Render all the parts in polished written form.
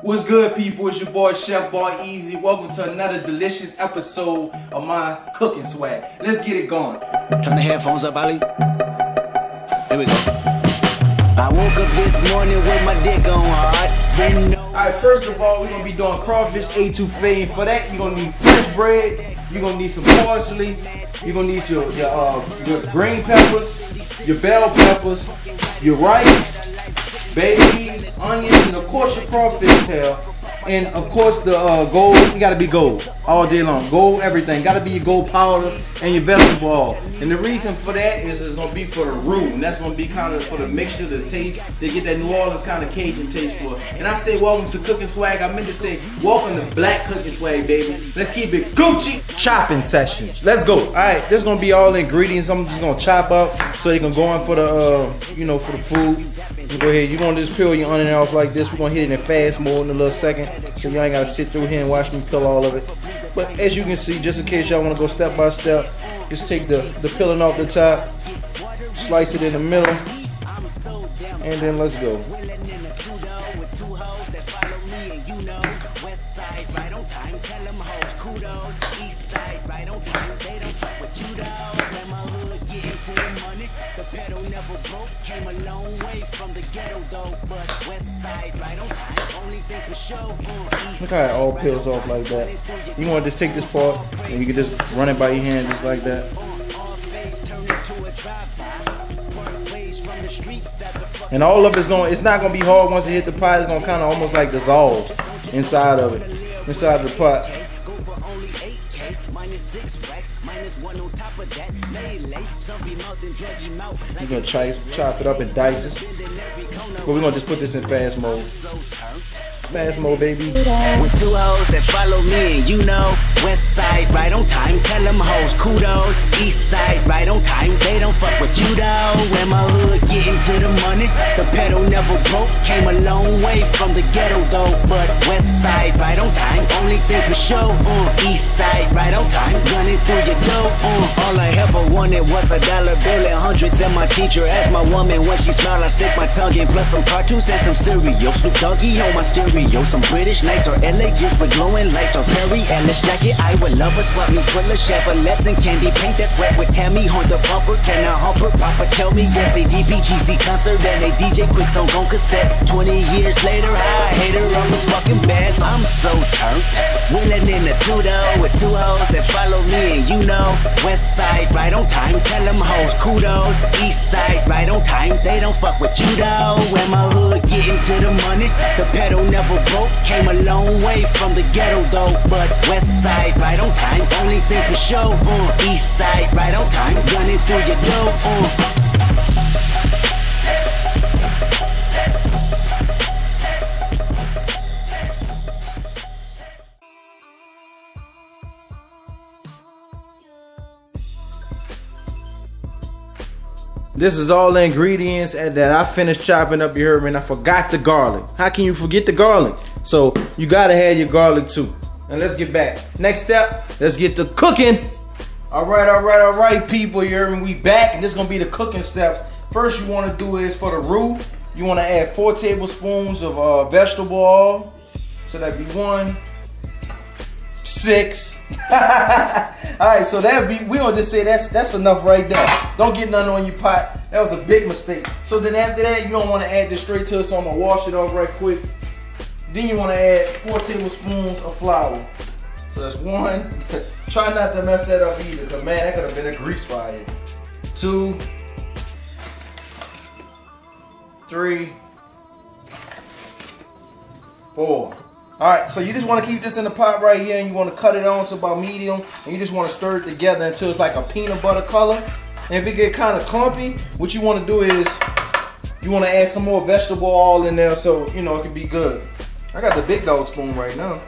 What's good, people? It's your boy Chef Boy Easy. Welcome to another delicious episode of my cooking swag. Let's get it going. Turn the headphones up, Ali. Here we go. I woke up this morning with my dick on hard. Alright, first of all, we're gonna be doing crawfish etouffee. And for that, you're gonna need French bread. You're gonna need some parsley. You're gonna need your green peppers, your bell peppers, your rice, babies, onions, and of course your crawfish tail. And of course the gold, you gotta be gold all day long. Gold everything, gotta be your gold powder and your vegetable oil. And the reason for that is it's gonna be for the roux, and that's gonna be kind of for the mixture, the taste. They get that New Orleans kind of Cajun taste for it. And I say welcome to Cooking Swag. I meant to say welcome to Black Cooking Swag, baby. Let's keep it Gucci. Chopping sessions. Let's go. All right, this is gonna be all the ingredients. I'm just gonna chop up so they can go in for the for the food. You go ahead. You're gonna just peel your onion off like this. We're gonna hit it in fast mode in a little second, so y'all ain't gotta sit through here and watch me peel all of it. But as you can see, just in case y'all wanna go step by step, just take the peeling off the top, slice it in the middle, and then let's go. Look how it all peels off like that. You want to just take this part and you can just run it by your hand just like that. And all of it's not going to be hard once it hit the pot. It's going to kind of almost like dissolve inside of it, inside of the pot. We're going to chop it up in dices. But we're going to just put this in fast mode. Fast mode, baby. With two hoes that follow me, and you know, west side, right on time. Tell them hoes kudos. East side, right on time. They don't fuck with you though. When my hood getting to the money, the pedal never broke. Came a long way from the ghetto though. But west side, right on time. Only thing for sure. East side, right on time. Running through your dough. All I ever wanted was $1 bill and hundreds. And my teacher asked my woman when she smiled, I stick my tongue in. Plus some cartoons and some cereal. Snoop Doggy on my stereo. Some British nights or LA gifts with glowing lights or Perry Ellis jacket. I would love a swap me full of chef, a lesson candy paint that's wet with Tammy. Horn the bumper, can I humper? Papa tell me yes, a DPGC concert and a DJ Quicks on cassette. 20 years later, I hate her on the fucking bass. I'm so turned, willing in the two-door with two hoes that follow me, and you know, west side right on time. Tell them hoes kudos. East side right on time. They don't fuck with you though. When my hood getting to the money, the pedal never broke. Came a long way from the ghetto though. But west side right on time. Only thing for sure. East side right on time. Running through your dough. This is all the ingredients that I finished chopping up, you heard me, and I forgot the garlic. How can you forget the garlic? So you gotta have your garlic too. And let's get back. Next step, let's get to cooking. All right, people, you heard me, we back, and this is gonna be the cooking steps. First you wanna do is for the roux, you wanna add 4 tablespoons of vegetable oil. So that'd be 1, 6. Alright, so we gonna just say that's enough right there. Don't get nothing on your pot. That was a big mistake. So then after that, you don't want to add this straight to it, so I'm gonna wash it off right quick. Then you want to add 4 tablespoons of flour. So that's 1. Try not to mess that up either, because man, that could have been a grease fire. 2, 3, 4. Alright, so you just want to keep this in the pot right here, and you want to cut it on to about medium, and you just want to stir it together until it's like a peanut butter color. And if it get kind of clumpy, what you want to do is you want to add some more vegetable oil in there so you know it can be good. I got the big dog spoon right now.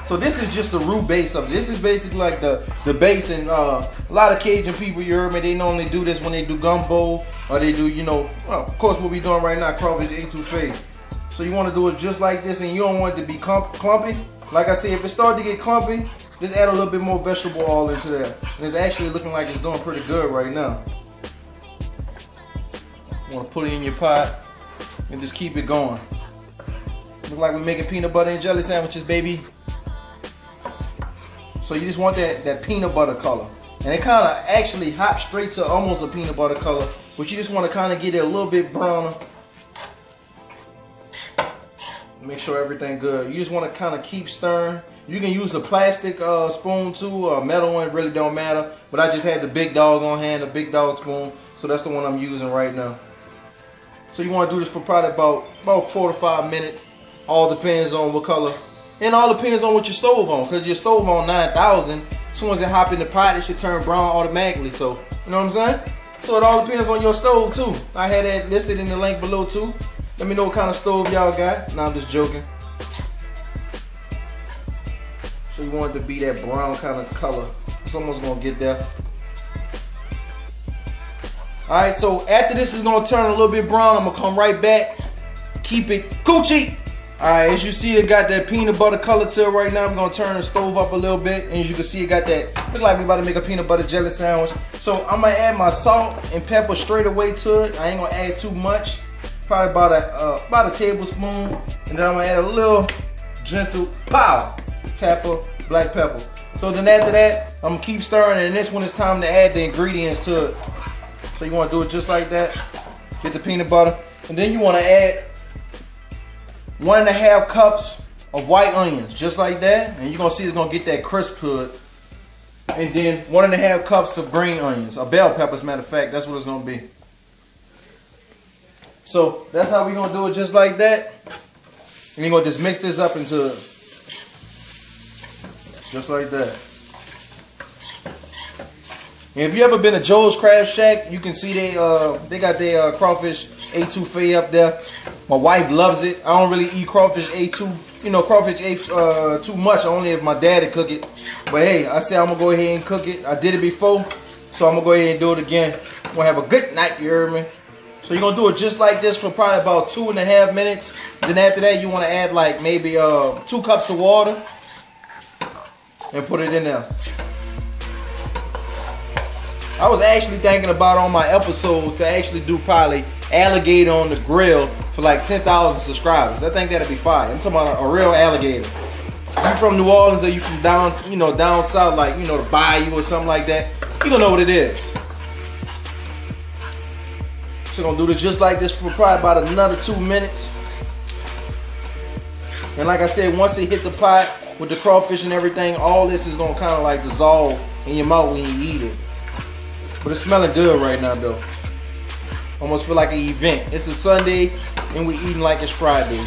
So this is just the roux base of it. This is basically like the base, and a lot of Cajun people, you heard me, they normally do this when they do gumbo, or they do, well, of course what we doing right now, crawfish etouffee. So you want to do it just like this, and you don't want it to be clumpy. Like I said, if it starts to get clumpy, just add a little bit more vegetable oil into there. And it's actually looking like it's doing pretty good right now. You want to put it in your pot and just keep it going. Look like we're making peanut butter and jelly sandwiches, baby. So you just want that peanut butter color. And it kind of actually hops straight to almost a peanut butter color, but you just want to kind of get it a little bit browner. Make sure everything good. You just want to kind of keep stirring. You can use a plastic spoon too, or a metal one, really don't matter. But I just had the big dog on hand, the big dog spoon. So that's the one I'm using right now. So you want to do this for probably about 4 to 5 minutes. All depends on what color. And all depends on what your stove on. Because your stove on 9,000, as soon as it hop in the pot, it should turn brown automatically. So, you know what I'm saying? So it all depends on your stove too. I had that listed in the link below too. Let me know what kind of stove y'all got. No, I'm just joking. So you want it to be that brown kind of color. Someone's gonna get there. Alright, so after this is gonna turn a little bit brown, I'm gonna come right back. Keep it Gucci. Alright, as you see, it got that peanut butter color to it right now. We're gonna turn the stove up a little bit. And as you can see, it got that, look like we about to make a peanut butter jelly sandwich. So I'm gonna add my salt and pepper straight away to it. I ain't gonna add too much. Probably about a tablespoon. And then I'm gonna add a little gentle tap of black pepper. So then after that, I'm gonna keep stirring, and this one it's time to add the ingredients to it. So you wanna do it just like that. Get the peanut butter. And then you wanna add 1.5 cups of white onions, just like that. And you're gonna see it's gonna get that crisp to it. And then 1.5 cups of green onions, or bell peppers, matter of fact, that's what it's gonna be. So that's how we're gonna do it, just like that. And you're gonna just mix this up into it. Just like that. And if you ever been to Joe's Crab Shack, you can see they got their crawfish etouffee up there. My wife loves it. I don't really eat crawfish too much, only if my daddy cook it. But hey, I said I'm gonna go ahead and cook it. I did it before, so I'm gonna go ahead and do it again. I'm gonna have a good night, you heard me? So you're gonna do it just like this for probably about 2.5 minutes. Then after that, you wanna add like maybe 2 cups of water and put it in there. I was actually thinking about on my episode to actually do probably alligator on the grill for like 10,000 subscribers. I think that'd be fire. I'm talking about a real alligator. You from New Orleans or you from down south, like the Bayou or something like that, you gonna know what it is. So gonna do this just like this for probably about another 2 minutes. And like I said, once it hit the pot with the crawfish and everything, all this is gonna kind of like dissolve in your mouth when you eat it. But it's smelling good right now though. Almost feel like an event. It's a Sunday and we eating like it's Friday.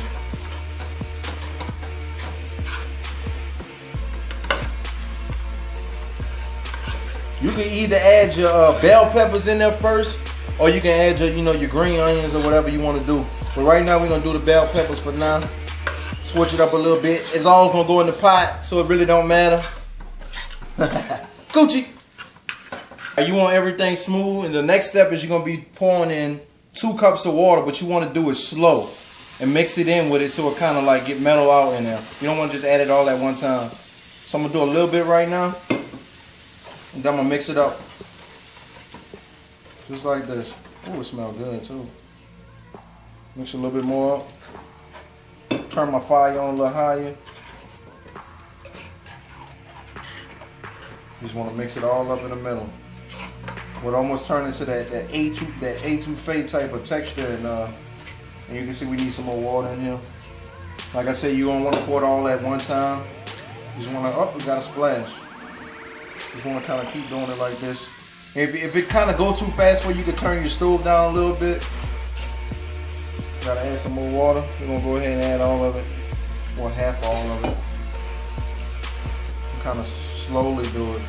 You can either add your bell peppers in there first, or you can add your green onions or whatever you want to do. But right now we're gonna do the bell peppers for now. Switch it up a little bit. It's all gonna go in the pot, so it really don't matter. Gucci. You want everything smooth, and the next step is you're gonna be pouring in 2 cups of water, but you want to do it slow and mix it in with it so it kind of like get mellow out in there. You don't want to just add it all at one time. So I'm gonna do a little bit right now, and then I'm gonna mix it up just like this. Oh, it smells good too. Mix a little bit more up. Turn my fire on a little higher. Just want to mix it all up in the middle. Would almost turn into that etouffee type of texture, and you can see we need some more water in here. Like I said, you don't want to pour it all at one time. You just want to, we got a splash. Just want to kind of keep doing it like this. If it kind of go too fast for you, can turn your stove down a little bit. Gotta add some more water. We're gonna go ahead and add all of it, or half all of it. Kind of slowly do it.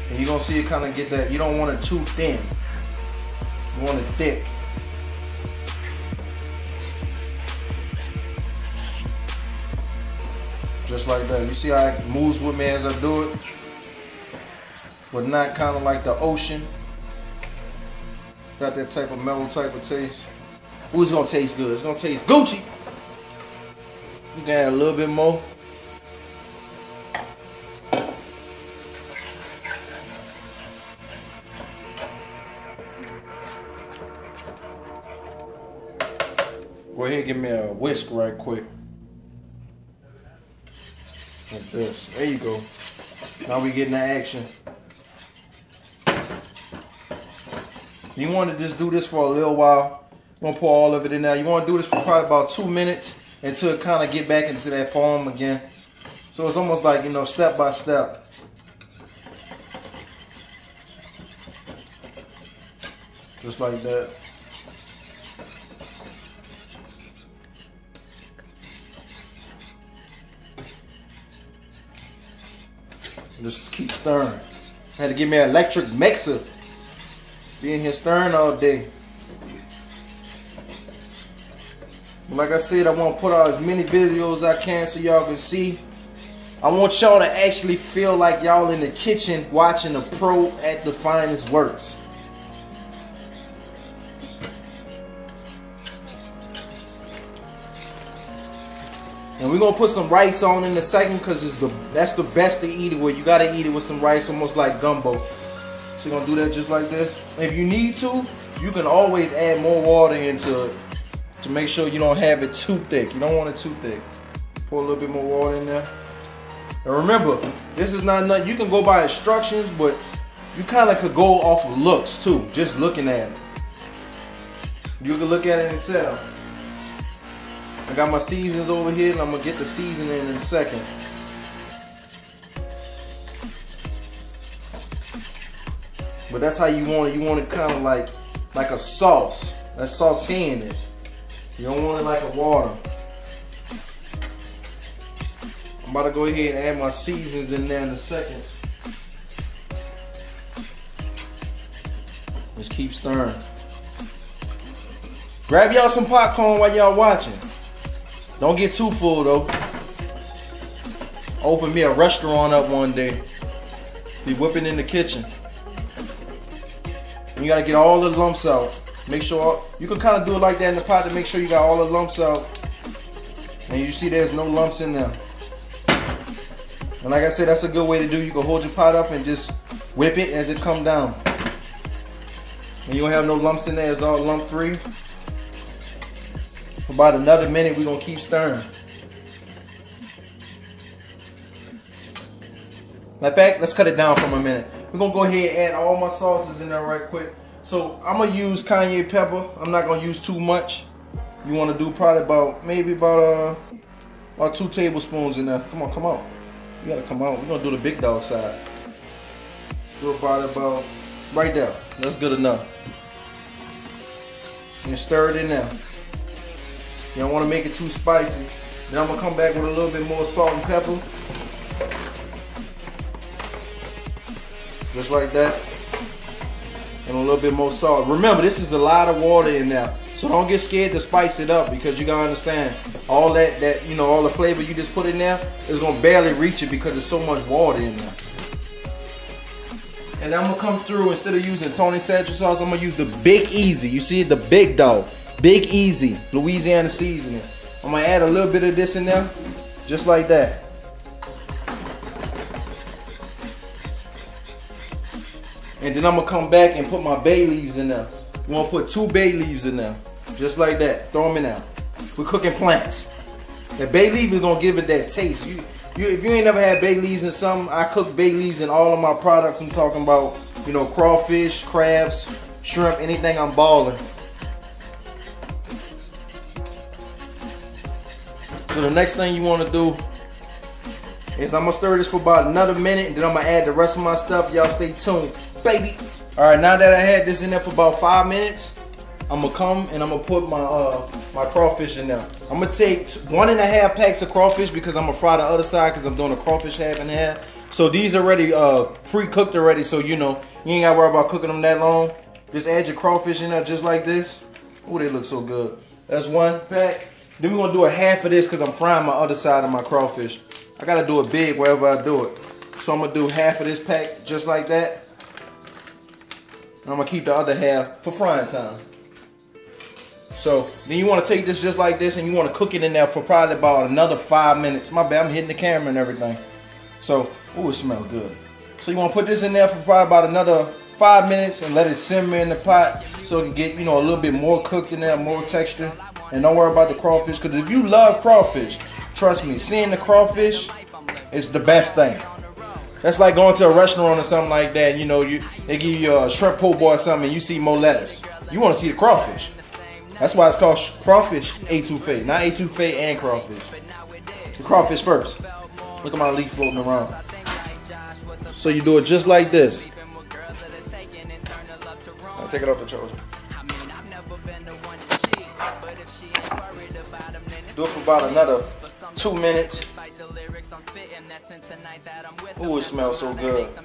And you're gonna see it kind of get that, you don't want it too thin. You want it thick. Just like that. You see how it moves with me as I do it? But not kind of like the ocean. Got that type of mellow type of taste. Ooh, it's gonna taste good. It's gonna taste Gucci. You can add a little bit more. Go ahead and give me a whisk right quick. Like this. There you go. Now we getting the action. You want to just do this for a little while. You want to pour all of it in there. You want to do this for probably about 2 minutes until it kind of get back into that foam again. So it's almost like, you know, step by step. Just like that. Just keep stirring. I had to get me an electric mixer. Be in here stirring all day. Like I said, I want to put out as many videos as I can so y'all can see. I want y'all to actually feel like y'all in the kitchen watching a pro at the finest works. And we're gonna put some rice on in a second because that's the best to eat it with. You gotta eat it with some rice, almost like gumbo. So you're gonna do that just like this. If you need to, you can always add more water into it to make sure you don't have it too thick. You don't want it too thick. Pour a little bit more water in there. And remember, this is not nothing. You can go by instructions, but you kind of could go off of looks too, just looking at it. You can look at it and tell. I got my seasons over here, and I'm gonna get the seasoning in a second. But that's how you want it. You want it kind of like a sauce. That's sauteing it. You don't want it like a water. I'm about to go ahead and add my seasons in there in a second. Just keep stirring. Grab y'all some popcorn while y'all watching. Don't get too full though. Open me a restaurant up one day. Be whipping in the kitchen. And you gotta get all the lumps out. Make sure, you can kind of do it like that in the pot to make sure you got all the lumps out. And you see there's no lumps in there. And like I said, that's a good way to do. You can hold your pot up and just whip it as it come down. And you don't have no lumps in there, it's all lump free. For about another minute, we're gonna keep stirring. Matter of fact, let's cut it down for a minute. We're gonna go ahead and add all my sauces in there right quick. So I'm gonna use cayenne pepper. I'm not gonna use too much. You wanna do probably about 2 tablespoons in there. Come on, come on. You gotta come out. We're gonna do the big dog side. Do about right there. That's good enough. And stir it in there. You don't want to make it too spicy. Then I'm gonna come back with a little bit more salt and pepper. Just like that. And a little bit more salt. Remember, this is a lot of water in there. So don't get scared to spice it up, because you gotta understand all that you know, all the flavor you just put in there is gonna barely reach it because there's so much water in there. And I'm gonna come through, instead of using Tony Satchel sauce, I'm gonna use the Big Easy. You see it, the big dog. Big Easy, Louisiana seasoning. I'm gonna add a little bit of this in there, just like that. And then I'm gonna come back and put my bay leaves in there. You wanna put 2 bay leaves in there, just like that. Throw them in there. We're cooking plants. That bay leaf is gonna give it that taste. If you ain't never had bay leaves in something, I cook bay leaves in all of my products. I'm talking about, you know, crawfish, crabs, shrimp, anything I'm balling. So the next thing you want to do is I'm gonna stir this for about another minute, and then I'm gonna add the rest of my stuff. Y'all stay tuned, baby. All right, now that I had this in there for about 5 minutes, I'm gonna come and I'm gonna put my crawfish in there. I'm gonna take 1.5 packs of crawfish because I'm gonna fry the other side, because I'm doing a crawfish half and half. So these are already pre-cooked already, so you know you ain't gotta worry about cooking them that long. Just add your crawfish in there just like this. Oh, they look so good. That's 1 pack. Then we're gonna do a half of this because I'm frying my other side of my crawfish. I gotta do it big wherever I do it. So I'm gonna do half of this pack just like that. And I'm gonna keep the other half for frying time. So then you wanna take this just like this, and you wanna cook it in there for probably about another 5 minutes. My bad, I'm hitting the camera and everything. So, ooh, it smells good. So you wanna put this in there for probably about another 5 minutes and let it simmer in the pot so it can get, you know, a little bit more cooked in there, more texture. And don't worry about the crawfish, because if you love crawfish, trust me, seeing the crawfish is the best thing. That's like going to a restaurant or something like that. You know, they give you a shrimp po' boy or something and you see more lettuce. You want to see the crawfish. That's why it's called crawfish etouffee, not etouffee and crawfish. The crawfish first. Look at my leaf floating around. So you do it just like this. I'll take it off the charger. Do it for about another 2 minutes. Ooh, it smells so good. So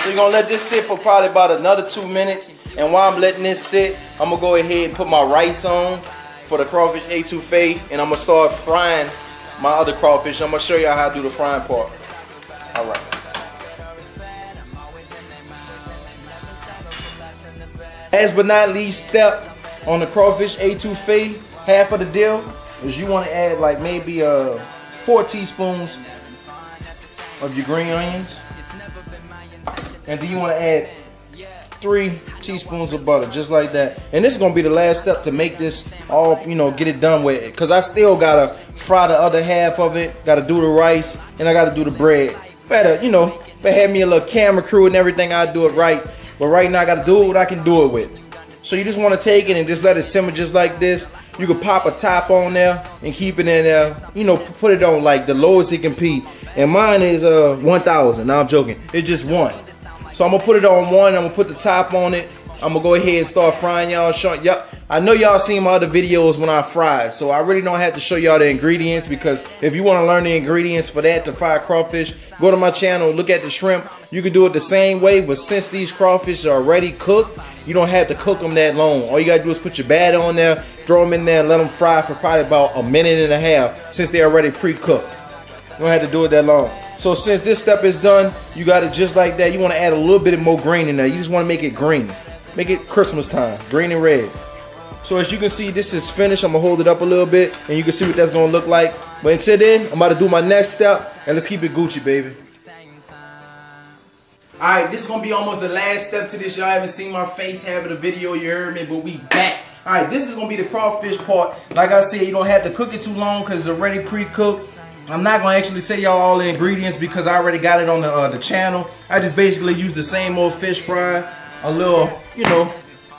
you're gonna let this sit for probably about another 2 minutes. And while I'm letting this sit, I'm gonna go ahead and put my rice on for the crawfish etouffee, and I'm gonna start frying my other crawfish. I'm gonna show y'all how to do the frying part. All right. Last but not least step on the crawfish etouffee, half of the deal is you want to add like maybe 4 teaspoons of your green onions, and then you want to add 3 teaspoons of butter, just like that. And this is gonna be the last step to make this all, you know, get it done with it, because I still gotta fry the other half of it, gotta do the rice, and I gotta do the bread. Better, you know, better have me a little camera crew and everything, I do it right. But right now I gotta do it what I can do it with. So you just want to take it and just let it simmer just like this. You can pop a top on there and keep it in there. You know, put it on like the lowest it can be. And mine is 1,000. Now I'm joking. It's just 1. So I'm gonna put it on 1. I'm gonna put the top on it. I'm gonna go ahead and start frying y'all. I know y'all seen my other videos when I fried, so I really don't have to show y'all the ingredients, because if you want to learn the ingredients for that to fry crawfish, go to my channel, look at the shrimp. You can do it the same way, but since these crawfish are already cooked, you don't have to cook them that long. All you gotta do is put your batter on there, throw them in there, and let them fry for probably about a minute and a half, since they're already pre-cooked. You don't have to do it that long. So since this step is done, you got it just like that. You want to add a little bit more green in there. You just want to make it green. Make it Christmas time, green and red. So as you can see, this is finished. I'm gonna hold it up a little bit and you can see what that's gonna look like. But until then, I'm about to do my next step, and let's keep it Gucci, baby. Alright, this is gonna be almost the last step to this. Y'all haven't seen my face half of the video, you heard me, but we back. Alright, this is gonna be the crawfish part. Like I said, you don't have to cook it too long because it's already pre-cooked. I'm not gonna actually tell y'all all the ingredients because I already got it on the channel. I just basically use the same old fish fry, a little, you know,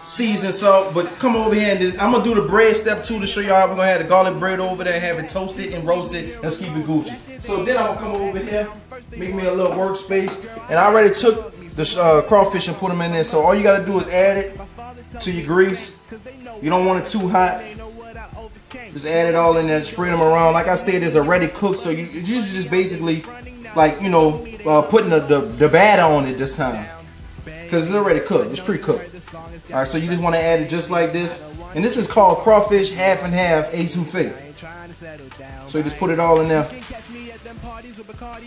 seasoned salt. But come over here and I'm gonna do the bread step 2 to show y'all how we're gonna have the garlic bread over there, have it toasted and roasted. Let's keep it Gucci. So then I'm gonna come over here, make me a little workspace, and I already took the crawfish and put them in there. So all you gotta do is add it to your grease. You don't want it too hot. Just add it all in there, spread them around. Like I said, it's already cooked, so you usually just basically, like, you know, putting the batter on it this time, because it's already cooked. It's pre-cooked. All right, so you just want to add it just like this, and this is called crawfish half and half etouffee. So you just put it all in there,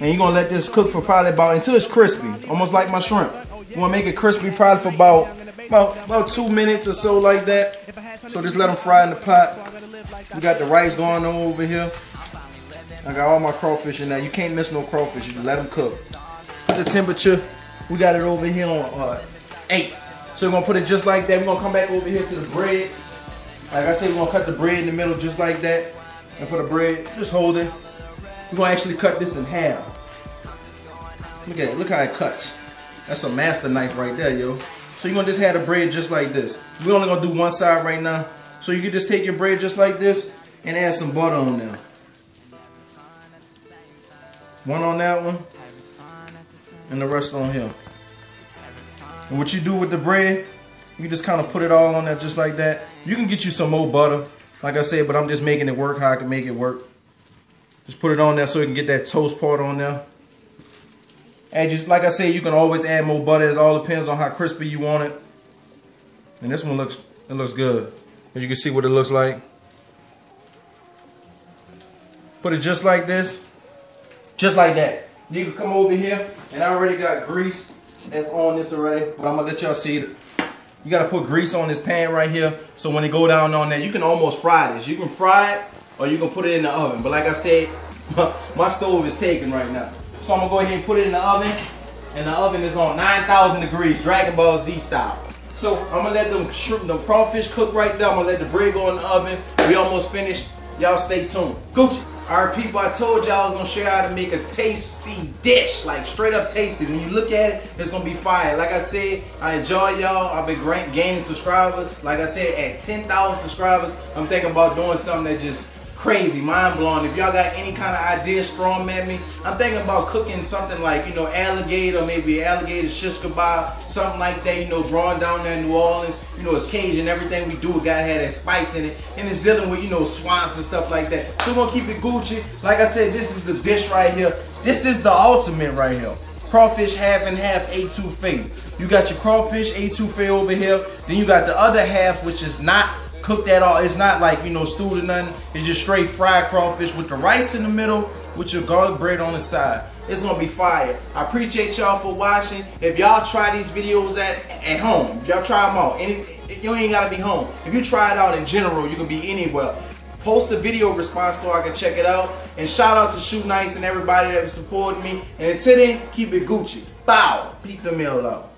and you're gonna let this cook for probably about until it's crispy, almost like my shrimp. You want to make it crispy probably for about 2 minutes or so, like that. So just let them fry in the pot. We got the rice going on over here. I got all my crawfish in there. You can't miss no crawfish. You let them cook. Put the temperature. We got it over here on 8. So we're gonna put it just like that. We're gonna come back over here to the bread. Like I said, we're gonna cut the bread in the middle just like that. And for the bread, just hold it. We're gonna actually cut this in half. Look at it. Look how it cuts. That's a master knife right there, yo. So you're gonna just have the bread just like this. We're only gonna do one side right now. So you can just take your bread just like this and add some butter on there. One on that one, and the rest on here. And what you do with the bread, you just kind of put it all on there just like that. You can get you some more butter, like I said, but I'm just making it work how I can make it work. Just put it on there so you can get that toast part on there. And just like I said, you can always add more butter. It all depends on how crispy you want it. And this one looks good. As you can see what it looks like. Put it just like this. Just like that. You can come over here, and I already got grease that's on this already, but I'm gonna let y'all see it. You gotta put grease on this pan right here, so when it go down on there, you can almost fry this. You can fry it, or you can put it in the oven. But like I said, my stove is taken right now. So I'm gonna go ahead and put it in the oven, and the oven is on 9,000 degrees, Dragon Ball Z style. So I'm gonna let them shrimp, them crawfish cook right there. I'm gonna let the bread go in the oven. We almost finished. Y'all stay tuned. Gucci. Alright people, I told y'all I was gonna show you how to make a tasty dish, like straight up tasty. When you look at it, it's gonna be fire. Like I said, I enjoy y'all. I've been gaining subscribers. Like I said, at 10,000 subscribers, I'm thinking about doing something that's just crazy, mind blowing. If y'all got any kind of ideas, throw them at me. I'm thinking about cooking something like, you know, alligator, maybe alligator shish kebab, something like that, you know, growing down there in New Orleans. You know, it's Cajun, everything we do, it gotta have that spice in it. And it's dealing with, you know, swamps and stuff like that. So we're gonna keep it Gucci. Like I said, this is the dish right here. This is the ultimate right here. Crawfish half and half etouffee. You got your crawfish etouffee over here. Then you got the other half, which is not cooked at all. It's not like, you know, stewed or nothing. It's just straight fried crawfish with the rice in the middle with your garlic bread on the side. It's gonna be fire. I appreciate y'all for watching. If y'all try these videos at home, if y'all try them out, you ain't gotta be home. If you try it out in general, you can be anywhere. Post a video response so I can check it out. And shout out to Shoot Nice and everybody that was supporting me. And until then, keep it Gucci. Bow. Peep the meal out.